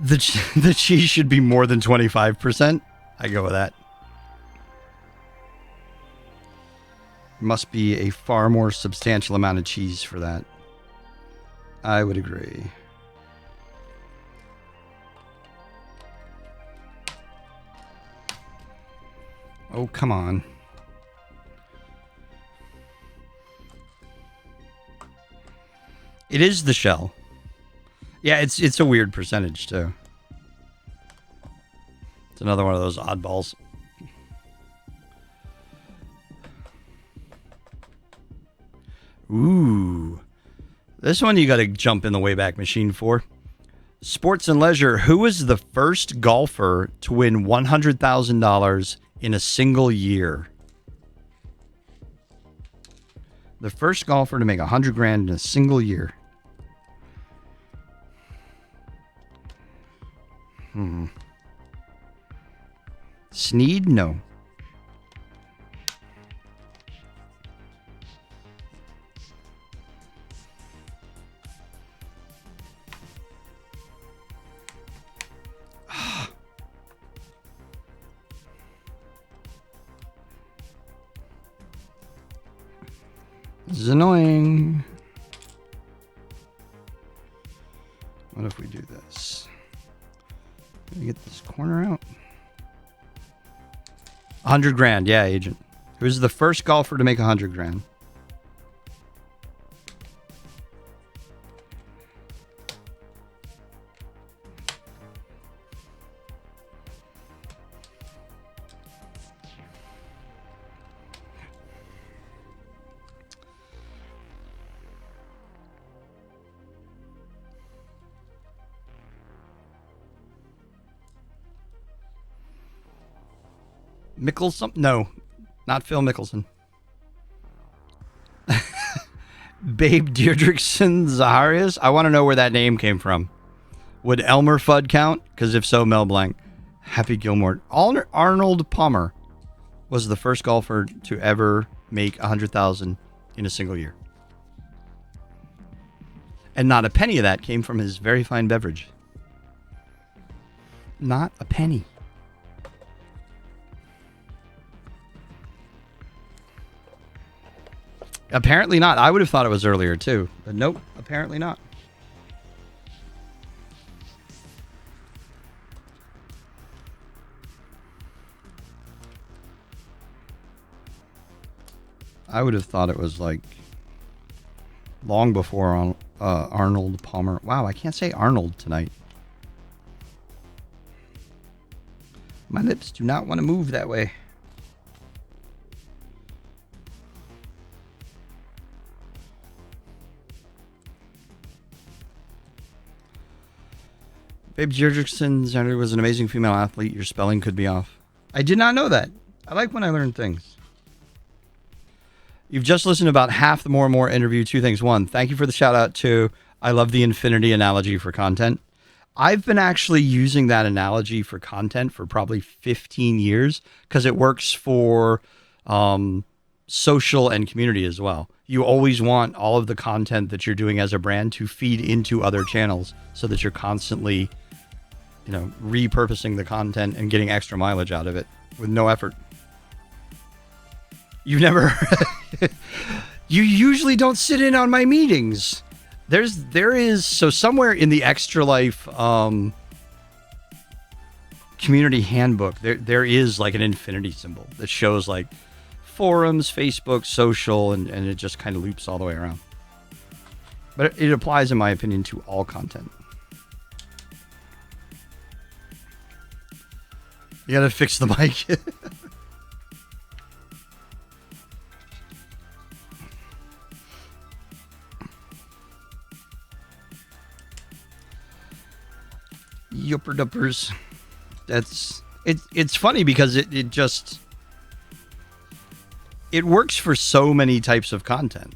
The cheese should be more than 25%. I go with that. Must be a far more substantial amount of cheese for that. I would agree. Oh, come on. It is the shell. Yeah, it's a weird percentage, too. It's another one of those oddballs. Ooh. This one you got to jump in the Wayback Machine for. Sports and leisure. Who was the first golfer to win $100,000 in a single year? The first golfer to make $100,000 in a single year. Sneed? No. This is annoying. What if we do this? Can we get this corner out? $100,000, yeah, agent. Who's the first golfer to make $100,000? Mickelson? No, not Phil Mickelson. Babe Deirdrickson Zaharias? I want to know where that name came from. Would Elmer Fudd count? Because if so, Mel Blanc. Happy Gilmore. Arnold Palmer was the first golfer to ever make $100,000 in a single year. And not a penny of that came from his very fine beverage. Not a penny. Apparently not. I would have thought it was earlier too. But nope, apparently not. I would have thought it was like long before Arnold Palmer. Wow, I can't say Arnold tonight. My lips do not want to move that way. Babe Deirdrickson was an amazing female athlete. Your spelling could be off. I did not know that. I like when I learn things. You've just listened to about half the More and More interview. Two things. One, thank you for the shout out to I love the infinity analogy for content. I've been actually using that analogy for content for probably 15 years because it works for social and community as well. You always want all of the content that you're doing as a brand to feed into other channels so that you're constantly, repurposing the content and getting extra mileage out of it with no effort. You never, you usually don't sit in on my meetings. So somewhere in the Extra Life community handbook, there is like an infinity symbol that shows like forums, Facebook, social, and it just kind of loops all the way around. But it applies, in my opinion, to all content. You gotta fix the mic. Yupper duppers. It's funny because it works for so many types of content.